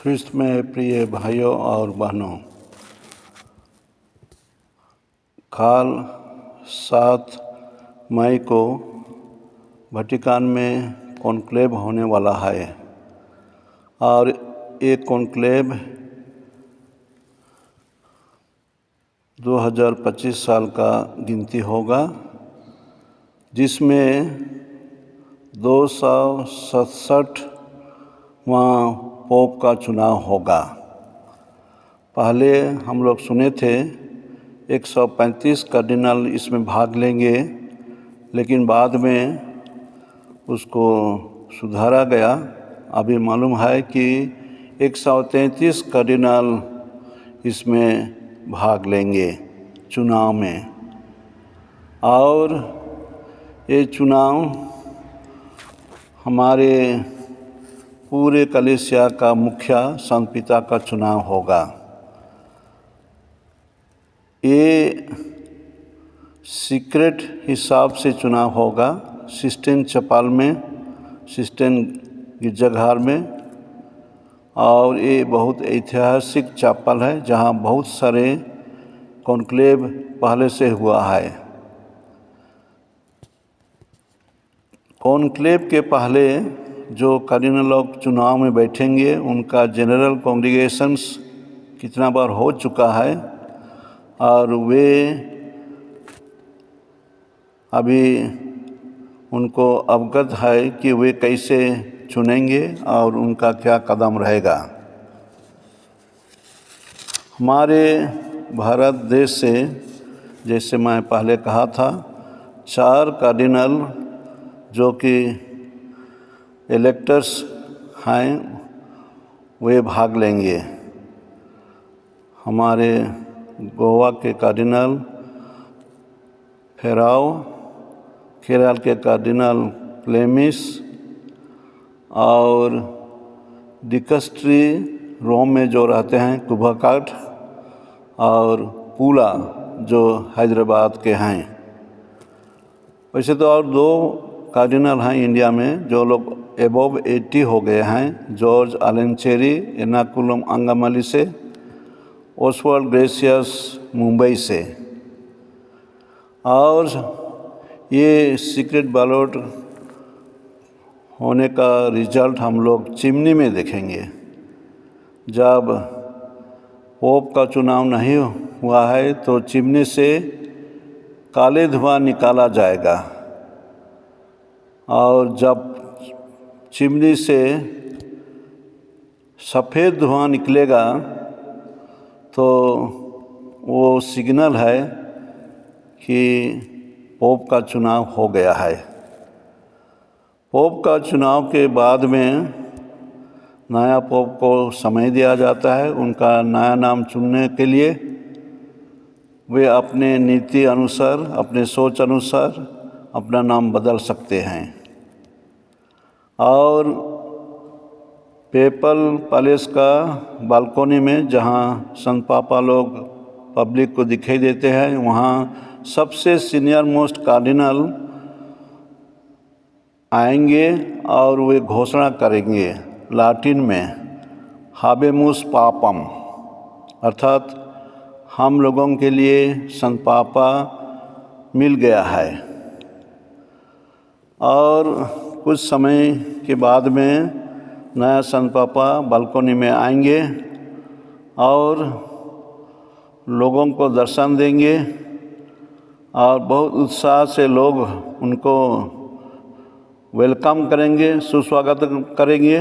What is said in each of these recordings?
ख्रिस्त में प्रिय भाइयों और बहनों, कल 7 मई को वेटिकन में कॉन्क्लेव होने वाला है और ये कॉन्क्लेव 2025 साल का गिनती होगा, जिसमें 267वां पोप का चुनाव होगा। पहले हम लोग सुने थे 135 कार्डिनल इसमें भाग लेंगे, लेकिन बाद में उसको सुधारा गया। अभी मालूम है कि 133 कार्डिनल इसमें भाग लेंगे चुनाव में। और ये चुनाव हमारे पूरे कलीसिया का मुखिया संत पिता का चुनाव होगा। ये सीक्रेट हिसाब से चुनाव होगा, सिस्टीन चैपल में, सिस्टीन गिरजाघर में। और ये बहुत ऐतिहासिक चैपल है जहाँ बहुत सारे कॉन्क्लेव पहले से हुआ है। कॉन्क्लेव के पहले जो कार्डिनल लोग चुनाव में बैठेंगे, उनका जनरल कांग्रीगेशंस कितना बार हो चुका है और वे अभी उनको अवगत है कि वे कैसे चुनेंगे और उनका क्या कदम रहेगा। हमारे भारत देश से, जैसे मैं पहले कहा था, 4 कार्डिनल जो कि इलेक्टर्स हैं वे भाग लेंगे। हमारे गोवा के कार्डिनल फेराओ, केरल के कार्डिनल प्लेमिस और डिकस्ट्री रोम में जो रहते हैं कुभाकाट और पूला जो हैदराबाद के हैं। वैसे तो और 2 कार्डिनल हैं इंडिया में जो लोग एबव 80 हो गए हैं, जॉर्ज आलेंचेरी एर्नाकुलम अंगामाली से, ओसवाल्ड ग्रेसियस मुंबई से। और ये सीक्रेट बैलेट होने का रिजल्ट हम लोग चिमनी में देखेंगे। जब पोप का चुनाव नहीं हुआ है तो चिमनी से काले धुआं निकाला जाएगा, और जब चिमनी से सफ़ेद धुआं निकलेगा तो वो सिग्नल है कि पोप का चुनाव हो गया है। पोप का चुनाव के बाद में नया पोप को समय दिया जाता है उनका नया नाम चुनने के लिए। वे अपने नीति अनुसार, अपने सोच अनुसार अपना नाम बदल सकते हैं। और पेपल पैलेस का बालकोनी में, जहां संत पापा लोग पब्लिक को दिखाई देते हैं, वहां सबसे सीनियर मोस्ट कार्डिनल आएंगे और वे घोषणा करेंगे लाटिन में हाबेमुस पापम, अर्थात हम लोगों के लिए संत पापा मिल गया है। और कुछ समय के बाद में नया संत पापा बालकोनी में आएंगे और लोगों को दर्शन देंगे और बहुत उत्साह से लोग उनको वेलकम करेंगे, सुस्वागत करेंगे।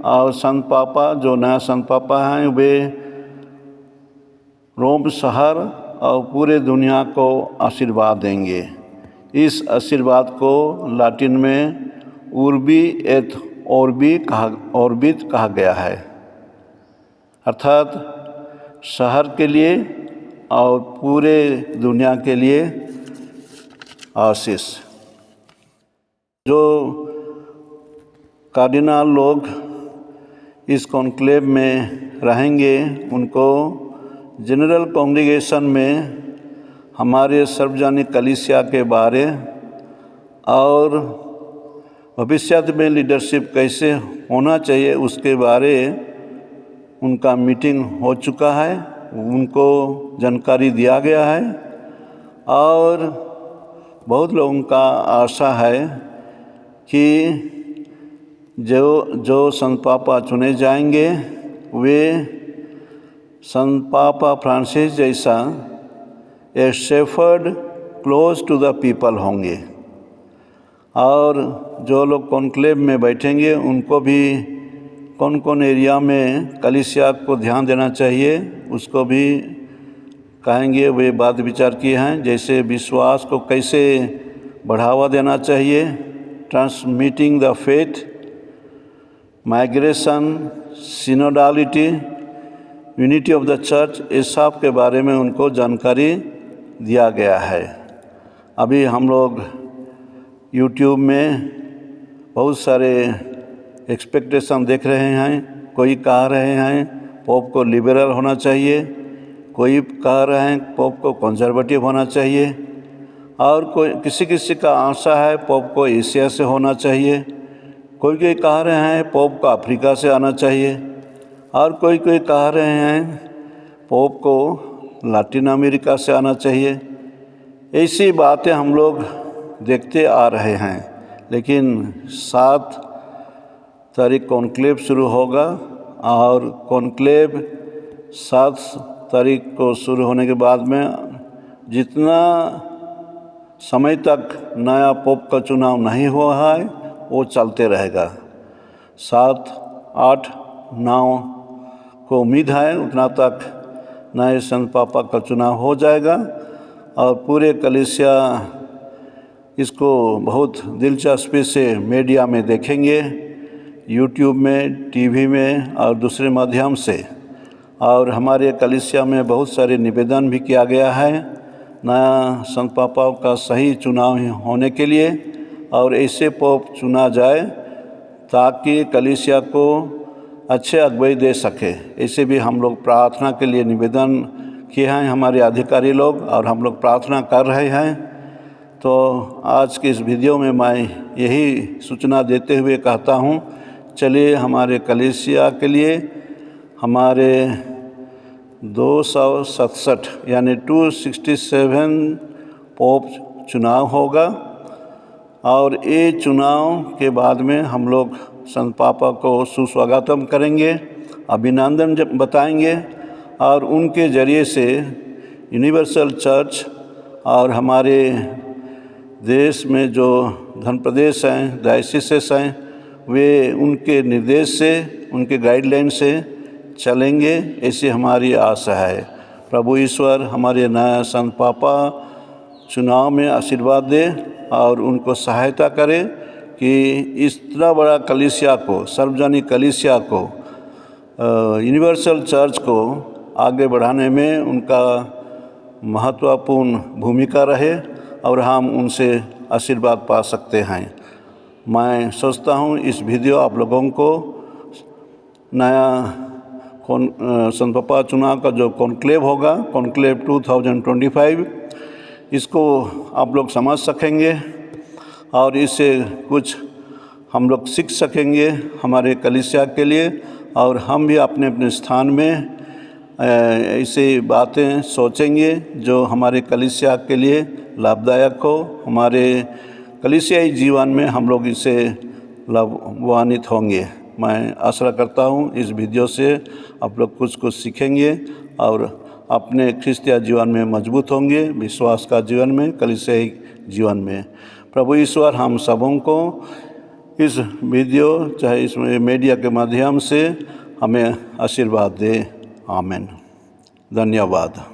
और संत पापा, जो नया संत पापा हैं, वे रोम शहर और पूरे दुनिया को आशीर्वाद देंगे। इस आशीर्वाद को लाटिन में उर्बी एट ऑर्बिट कहा गया है, अर्थात शहर के लिए और पूरे दुनिया के लिए आशीष। जो कार्डिनल लोग इस कॉन्क्लेव में रहेंगे, उनको जनरल कांग्रीगेशन में हमारे सार्वजनिक कलीसिया के बारे और भविष्य में लीडरशिप कैसे होना चाहिए उसके बारे उनका मीटिंग हो चुका है, उनको जानकारी दिया गया है और बहुत लोगों का आशा है कि जो संत पापा चुने जाएंगे वे संत पापा फ्रांसिस जैसा a shepherd close to the people होंगे। और जो लोग कॉन्क्लेव में बैठेंगे उनको भी कौन कौन एरिया में कलीसिया को ध्यान देना चाहिए उसको भी कहेंगे। वे बात विचार किए हैं, जैसे विश्वास को कैसे बढ़ावा देना चाहिए, transmitting the faith, migration, synodality, unity of the church, इस सब के बारे में उनको जानकारी दिया गया है। अभी हम लोग यूट्यूब में बहुत सारे एक्सपेक्टेशन देख रहे हैं। कोई कह रहे हैं पोप को लिबरल होना चाहिए, कोई कह रहे हैं पोप को कंजर्वेटिव होना चाहिए, और कोई किसी का आशा है पोप को एशिया से होना चाहिए, कोई कह रहे हैं पोप को अफ्रीका से आना चाहिए, और कोई कह रहे हैं पोप को लैटिन अमेरिका से आना चाहिए। ऐसी बातें हम लोग देखते आ रहे हैं। लेकिन 7 तारीख कॉन्क्लेव शुरू होगा और कॉन्क्लेव 7 तारीख को शुरू होने के बाद में जितना समय तक नया पोप का चुनाव नहीं हुआ है वो चलते रहेगा। 7, 8, 9 को उम्मीद है उतना तक नए संत पापा का चुनाव हो जाएगा और पूरे कलीसिया इसको बहुत दिलचस्पी से मीडिया में देखेंगे, यूट्यूब में, टीवी में और दूसरे माध्यम से। और हमारे कलीसिया में बहुत सारे निवेदन भी किया गया है नया संत पापाओं का सही चुनाव होने के लिए और ऐसे पोप चुना जाए ताकि कलीसिया को अच्छे अगुवाई दे सके। ऐसे भी हम लोग प्रार्थना के लिए निवेदन किए हैं हमारे अधिकारी लोग और हम लोग प्रार्थना कर रहे हैं। तो आज के इस वीडियो में मैं यही सूचना देते हुए कहता हूँ, चलिए हमारे कलीसिया के लिए हमारे 267 यानी 267 पोप चुनाव होगा और ये चुनाव के बाद में हम लोग संत पापा को सुस्वागतम करेंगे, अभिनंदन बताएंगे और उनके ज़रिए से यूनिवर्सल चर्च और हमारे देश में जो धन प्रदेश हैं, डायसिसेस हैं, वे उनके निर्देश से, उनके गाइडलाइन से चलेंगे, ऐसी हमारी आशा है। प्रभु ईश्वर हमारे नया संत पापा चुनाव में आशीर्वाद दे और उनको सहायता करे कि इतना बड़ा कलीसिया को, सार्वजनिक कलीसिया को, यूनिवर्सल चर्च को आगे बढ़ाने में उनका महत्वपूर्ण भूमिका रहे और हम उनसे आशीर्वाद पा सकते हैं। मैं सोचता हूँ इस वीडियो आप लोगों को नया संत पापा चुनाव का जो कॉन्क्लेव होगा, कॉन्क्लेव 2025, इसको आप लोग समझ सकेंगे और इससे कुछ हम लोग सीख सकेंगे हमारे कलीसिया के लिए और हम भी अपने अपने स्थान में ऐसी बातें सोचेंगे जो हमारे कलीसिया के लिए लाभदायक हो। हमारे कलीसियाई जीवन में हम लोग इससे लाभान्वित होंगे। मैं आशा करता हूँ इस वीडियो से आप लोग कुछ सीखेंगे और अपने ख्रिस्तीय जीवन में मजबूत होंगे, विश्वास का जीवन में, कलीसियाई जीवन में। प्रभु ईश्वर हम सबों को इस वीडियो चाहे इस मीडिया के माध्यम से हमें आशीर्वाद दे। आमीन। धन्यवाद।